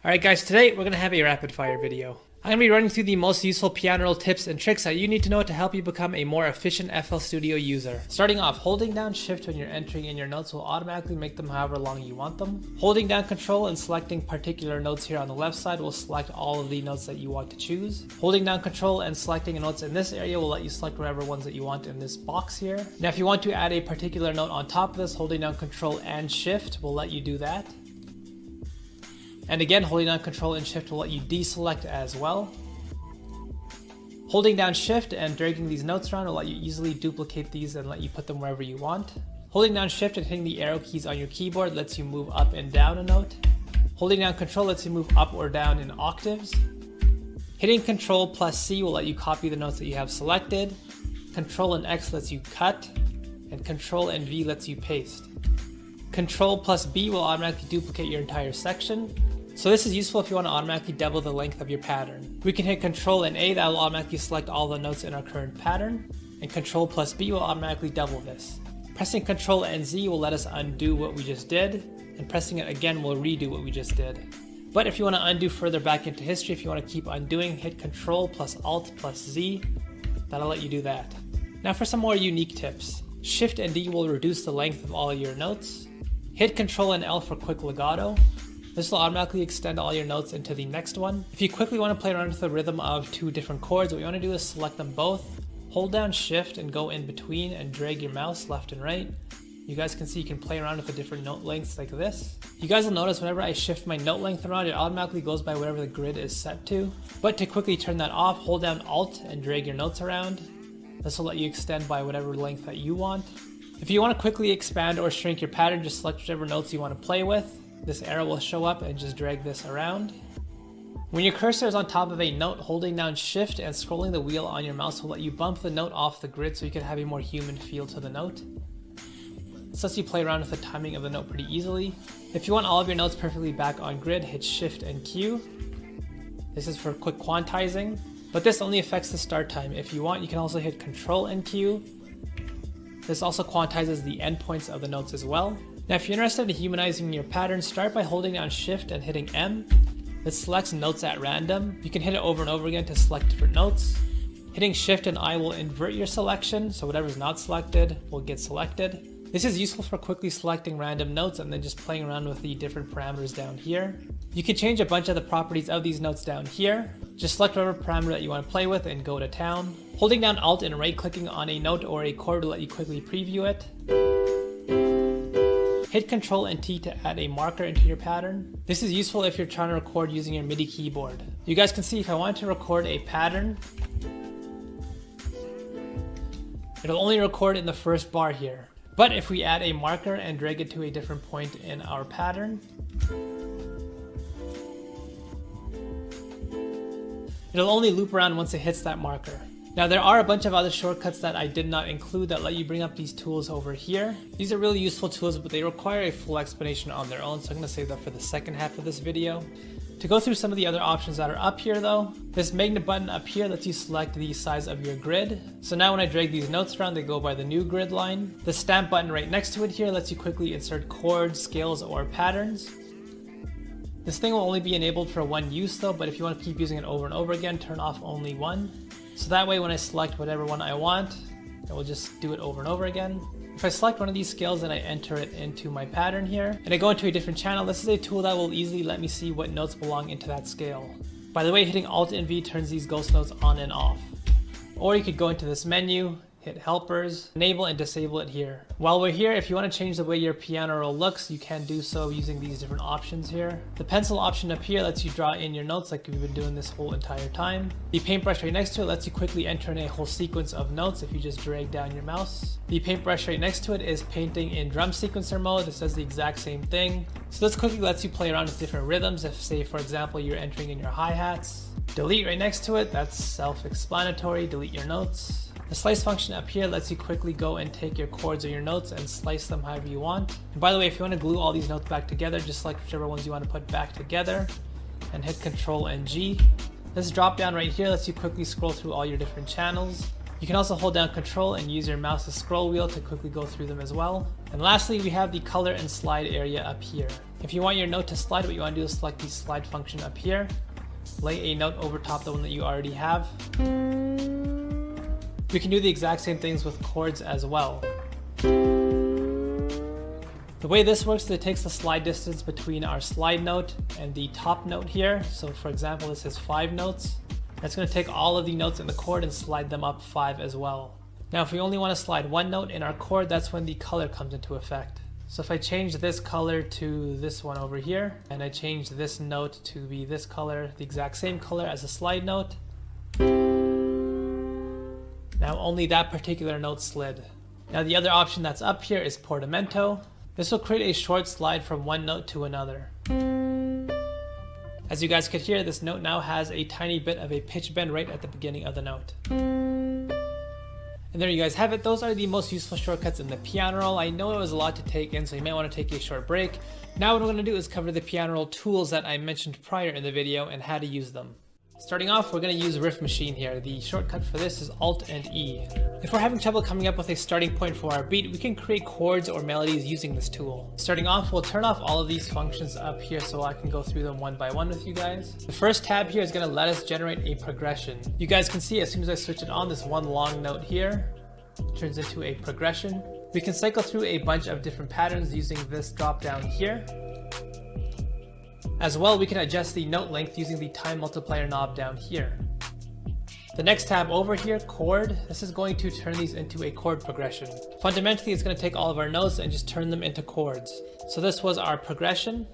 Alright guys, today we're going to have a rapid fire video. I'm going to be running through the most useful piano roll tips and tricks that you need to know to help you become a more efficient FL Studio user. Starting off, holding down shift when you're entering in your notes will automatically make them however long you want them. Holding down control and selecting particular notes here on the left side will select all of the notes that you want to choose. Holding down control and selecting notes in this area will let you select whatever ones that you want in this box here. Now if you want to add a particular note on top of this, holding down control and shift will let you do that. And again, holding down control and shift will let you deselect as well. Holding down shift and dragging these notes around will let you easily duplicate these and let you put them wherever you want. Holding down shift and hitting the arrow keys on your keyboard lets you move up and down a note. Holding down control lets you move up or down in octaves. Hitting control plus C will let you copy the notes that you have selected. Control and X lets you cut. And control and V lets you paste. Control plus B will automatically duplicate your entire section. So this is useful if you want to automatically double the length of your pattern. We can hit Control and A, that will automatically select all the notes in our current pattern. And Control plus B will automatically double this. Pressing Control and Z will let us undo what we just did. And pressing it again will redo what we just did. But if you want to undo further back into history, if you want to keep undoing, hit Control plus Alt plus Z. That'll let you do that. Now for some more unique tips. Shift and D will reduce the length of all your notes. Hit Control and L for quick legato. This will automatically extend all your notes into the next one. If you quickly want to play around with the rhythm of two different chords, what you want to do is select them both, hold down shift and go in between and drag your mouse left and right. You guys can see you can play around with the different note lengths like this. You guys will notice whenever I shift my note length around, it automatically goes by whatever the grid is set to. But to quickly turn that off, hold down Alt and drag your notes around. This will let you extend by whatever length that you want. If you want to quickly expand or shrink your pattern, just select whichever notes you want to play with. This arrow will show up and just drag this around. When your cursor is on top of a note, holding down shift and scrolling the wheel on your mouse will let you bump the note off the grid so you can have a more human feel to the note. This lets you play around with the timing of the note pretty easily. If you want all of your notes perfectly back on grid, hit shift and Q. This is for quick quantizing, but this only affects the start time. If you want, you can also hit Control and Q. This also quantizes the endpoints of the notes as well. Now if you're interested in humanizing your pattern, start by holding down shift and hitting M. This selects notes at random. You can hit it over and over again to select different notes. Hitting shift and I will invert your selection, so whatever's not selected will get selected. This is useful for quickly selecting random notes and then just playing around with the different parameters down here. You can change a bunch of the properties of these notes down here. Just select whatever parameter that you want to play with and go to town. Holding down Alt and right clicking on a note or a chord will let you quickly preview it. Hit Control and T to add a marker into your pattern. This is useful if you're trying to record using your MIDI keyboard. You guys can see if I want to record a pattern, it'll only record in the first bar here. But if we add a marker and drag it to a different point in our pattern, it'll only loop around once it hits that marker. Now there are a bunch of other shortcuts that I did not include that let you bring up these tools over here. These are really useful tools, but they require a full explanation on their own, so I'm going to save that for the second half of this video. To go through some of the other options that are up here though, this magnet button up here lets you select the size of your grid. So now when I drag these notes around, they go by the new grid line. The stamp button right next to it here lets you quickly insert chords, scales, or patterns. This thing will only be enabled for one use though, but if you want to keep using it over and over again, turn off only one. So that way when I select whatever one I want, it will just do it over and over again. If I select one of these scales and I enter it into my pattern here, and I go into a different channel, this is a tool that will easily let me see what notes belong into that scale. By the way, hitting Alt and V turns these ghost notes on and off. Or you could go into this menu, hit helpers, enable and disable it here. While we're here, if you want to change the way your piano roll looks, you can do so using these different options here. The pencil option up here lets you draw in your notes like we've been doing this whole entire time. The paintbrush right next to it lets you quickly enter in a whole sequence of notes if you just drag down your mouse. The paintbrush right next to it is painting in drum sequencer mode. This does the exact same thing. So this quickly lets you play around with different rhythms if, say, for example, you're entering in your hi-hats. Delete right next to it, that's self-explanatory, delete your notes. The slice function up here lets you quickly go and take your chords or your notes and slice them however you want. And by the way, if you want to glue all these notes back together, just select whichever ones you want to put back together and hit Control and G. This drop down right here lets you quickly scroll through all your different channels. You can also hold down Control and use your mouse's scroll wheel to quickly go through them as well. And lastly, we have the color and slide area up here. If you want your note to slide, what you want to do is select the slide function up here, lay a note over top the one that you already have. We can do the exact same things with chords as well. The way this works is it takes the slide distance between our slide note and the top note here. So for example, this is 5 notes. It's going to take all of the notes in the chord and slide them up 5 as well. Now if we only want to slide one note in our chord, that's when the color comes into effect. So if I change this color to this one over here, and I change this note to be this color, the exact same color as the slide note, now only that particular note slid. Now the other option that's up here is portamento. This will create a short slide from one note to another. As you guys could hear, this note now has a tiny bit of a pitch bend right at the beginning of the note. And there you guys have it. Those are the most useful shortcuts in the piano roll. I know it was a lot to take in, so you might want to take a short break. Now what I'm going to do is cover the piano roll tools that I mentioned prior in the video and how to use them. Starting off, we're going to use Riff Machine here. The shortcut for this is Alt and E. If we're having trouble coming up with a starting point for our beat, we can create chords or melodies using this tool. Starting off, we'll turn off all of these functions up here so I can go through them one by one with you guys. The first tab here is going to let us generate a progression. You guys can see as soon as I switch it on, this one long note here turns into a progression. We can cycle through a bunch of different patterns using this drop down here. As well, we can adjust the note length using the time multiplier knob down here. The next tab over here, chord, this is going to turn these into a chord progression. Fundamentally, it's going to take all of our notes and just turn them into chords. So this was our progression.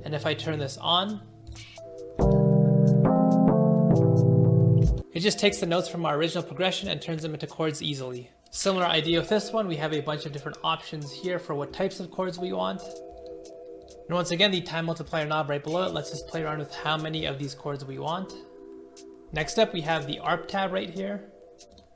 And if I turn this on, it just takes the notes from our original progression and turns them into chords easily. Similar idea with this one, we have a bunch of different options here for what types of chords we want. And once again, the time multiplier knob right below it lets us play around with how many of these chords we want. Next up, we have the ARP tab right here.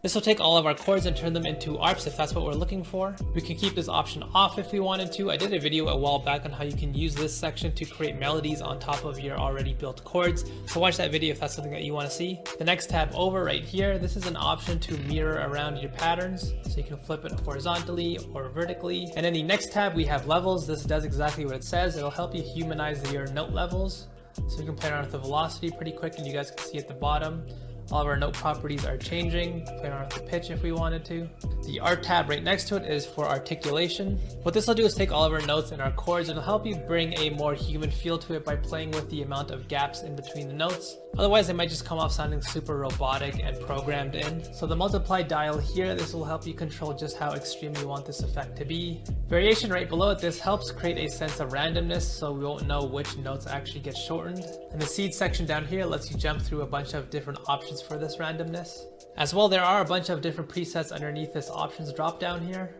This will take all of our chords and turn them into ARPs if that's what we're looking for. We can keep this option off if we wanted to. I did a video a while back on how you can use this section to create melodies on top of your already built chords. So watch that video if that's something that you want to see. The next tab over right here, this is an option to mirror around your patterns. So you can flip it horizontally or vertically. And in the next tab, we have levels. This does exactly what it says. It'll help you humanize your note levels. So you can play around with the velocity pretty quick, and you guys can see at the bottom, all of our note properties are changing. Play around with the pitch if we wanted to. The Art tab right next to it is for articulation. What this will do is take all of our notes and our chords, and it'll help you bring a more human feel to it by playing with the amount of gaps in between the notes. Otherwise, they might just come off sounding super robotic and programmed in. So the multiply dial here, this will help you control just how extreme you want this effect to be. Variation right below it, this helps create a sense of randomness so we won't know which notes actually get shortened. And the seed section down here lets you jump through a bunch of different options for this randomness. As well, there are a bunch of different presets underneath this options drop down here.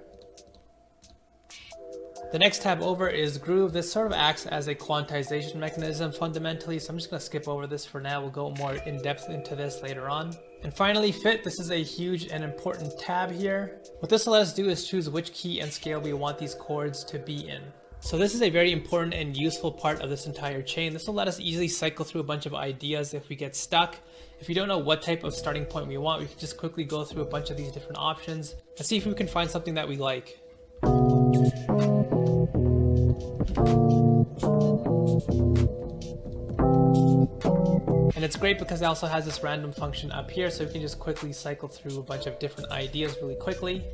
The next tab over is Groove. This sort of acts as a quantization mechanism fundamentally, so I'm just going to skip over this for now. We'll go more in depth into this later on. And finally, Fit. This is a huge and important tab here. What this will let us do is choose which key and scale we want these chords to be in. So this is a very important and useful part of this entire chain. This will let us easily cycle through a bunch of ideas if we get stuck. If we don't know what type of starting point we want, we can just quickly go through a bunch of these different options and see if we can find something that we like. And it's great because it also has this random function up here, so we can just quickly cycle through a bunch of different ideas really quickly.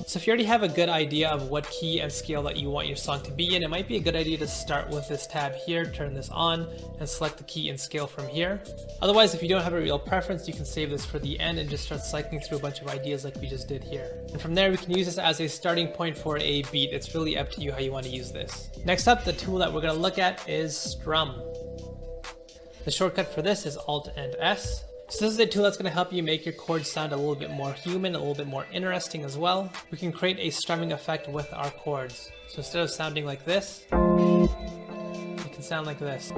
So if you already have a good idea of what key and scale that you want your song to be in, it might be a good idea to start with this tab here, turn this on, and select the key and scale from here. Otherwise, if you don't have a real preference, you can save this for the end and just start cycling through a bunch of ideas like we just did here. And from there, we can use this as a starting point for a beat. It's really up to you how you want to use this. Next up, the tool that we're going to look at is Strum. The shortcut for this is Alt and S. So this is a tool that's going to help you make your chords sound a little bit more human, a little bit more interesting as well. We can create a strumming effect with our chords. So instead of sounding like this, it can sound like this.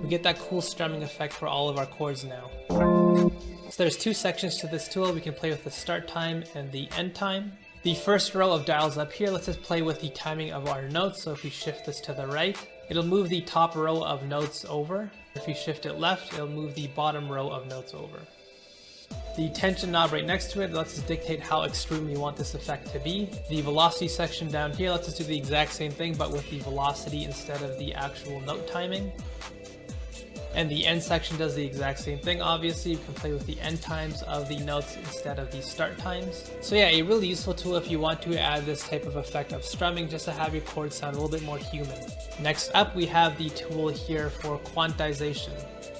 We get that cool strumming effect for all of our chords now. So there's two sections to this tool. We can play with the start time and the end time. The first row of dials up here lets us play with the timing of our notes. So if we shift this to the right, it'll move the top row of notes over. If you shift it left, it'll move the bottom row of notes over. The tension knob right next to it lets us dictate how extreme we want this effect to be. The velocity section down here lets us do the exact same thing, but with the velocity instead of the actual note timing. And the end section does the exact same thing. Obviously, you can play with the end times of the notes instead of the start times. So yeah, a really useful tool if you want to add this type of effect of strumming just to have your chords sound a little bit more human. Next up, we have the tool here for quantization.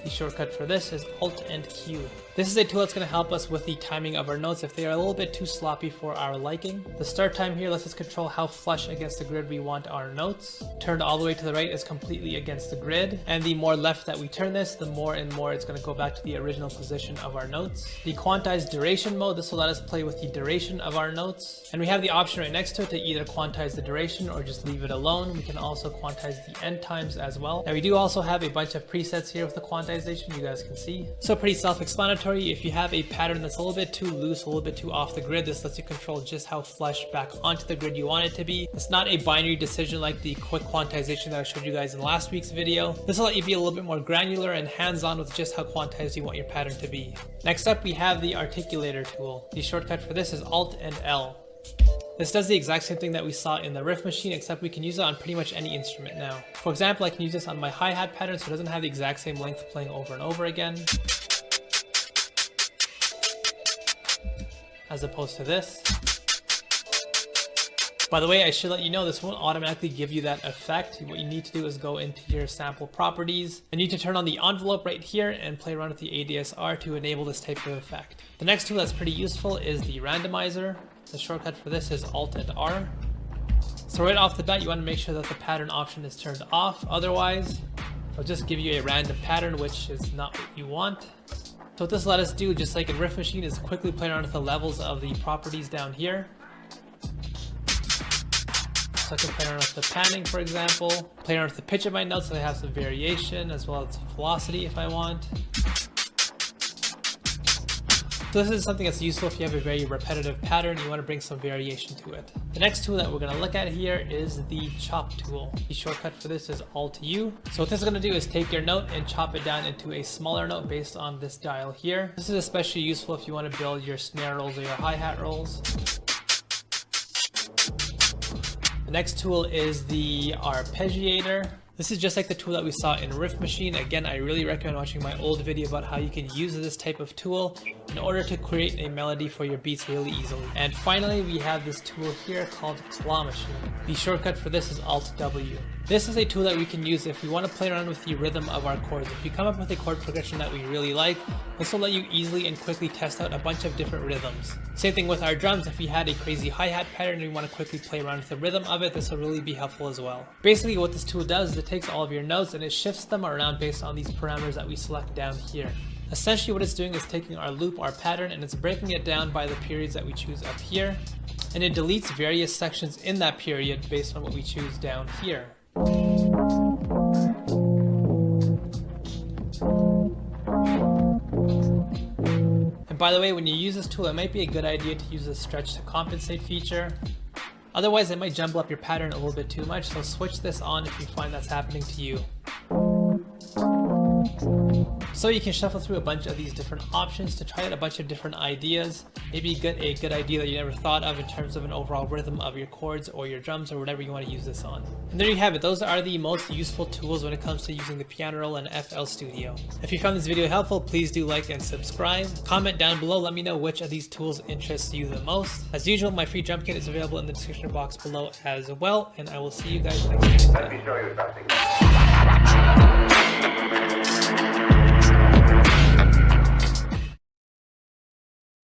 The shortcut for this is Alt and Q. This is a tool that's going to help us with the timing of our notes if they are a little bit too sloppy for our liking. The start time here lets us control how flush against the grid we want our notes. Turned all the way to the right is completely against the grid, and the more left that we turn this, the more and more it's going to go back to the original position of our notes. The quantized duration mode, this will let us play with the duration of our notes, and we have the option right next to it to either quantize the duration or just leave it alone. We can also quantize the end times as well. Now we do also have a bunch of presets here with the quantization, you guys can see. So pretty self-explanatory. If you have a pattern that's a little bit too loose, a little bit too off the grid, this lets you control just how flush back onto the grid you want it to be. It's not a binary decision like the quick quantization that I showed you guys in last week's video. This will let you be a little bit more granular and hands-on with just how quantized you want your pattern to be. Next up, we have the articulator tool. The shortcut for this is Alt and L. This does the exact same thing that we saw in the riff machine, except we can use it on pretty much any instrument now. For example, I can use this on my hi-hat pattern so it doesn't have the exact same length playing over and over again, as opposed to this. By the way, I should let you know this won't automatically give you that effect. What you need to do is go into your sample properties. You need to turn on the envelope right here and play around with the ADSR to enable this type of effect. The next tool that's pretty useful is the randomizer. The shortcut for this is Alt and R. So right off the bat, you want to make sure that the pattern option is turned off. Otherwise, it'll just give you a random pattern, which is not what you want. So what this let us do, just like in Riff Machine, is quickly play around with the levels of the properties down here. So I can play around with the panning, for example, play around with the pitch of my notes so they have some variation, as well as velocity if I want. So this is something that's useful if you have a very repetitive pattern, you want to bring some variation to it. The next tool that we're going to look at here is the chop tool. The shortcut for this is Alt U. So what this is going to do is take your note and chop it down into a smaller note based on this dial here. This is especially useful if you want to build your snare rolls or your hi-hat rolls. The next tool is the arpeggiator. This is just like the tool that we saw in Riff Machine. Again, I really recommend watching my old video about how you can use this type of tool in order to create a melody for your beats really easily. And finally, we have this tool here called Claw Machine. The shortcut for this is Alt W. This is a tool that we can use if we want to play around with the rhythm of our chords. If you come up with a chord progression that we really like, this will let you easily and quickly test out a bunch of different rhythms. Same thing with our drums. If we had a crazy hi-hat pattern and we want to quickly play around with the rhythm of it, this will really be helpful as well. Basically, what this tool does is it takes all of your notes and it shifts them around based on these parameters that we select down here. Essentially what it's doing is taking our loop, our pattern, and it's breaking it down by the periods that we choose up here, and it deletes various sections in that period based on what we choose down here. And by the way, when you use this tool, it might be a good idea to use the stretch to compensate feature. Otherwise, it might jumble up your pattern a little bit too much, so switch this on if you find that's happening to you. So you can shuffle through a bunch of these different options to try out a bunch of different ideas. Maybe get a good idea that you never thought of in terms of an overall rhythm of your chords or your drums or whatever you want to use this on. And there you have it. Those are the most useful tools when it comes to using the piano roll and FL Studio. If you found this video helpful, please do like and subscribe. Comment down below, let me know which of these tools interests you the most. As usual, my free drum kit is available in the description box below as well, and I will see you guys next time. Let me show you something.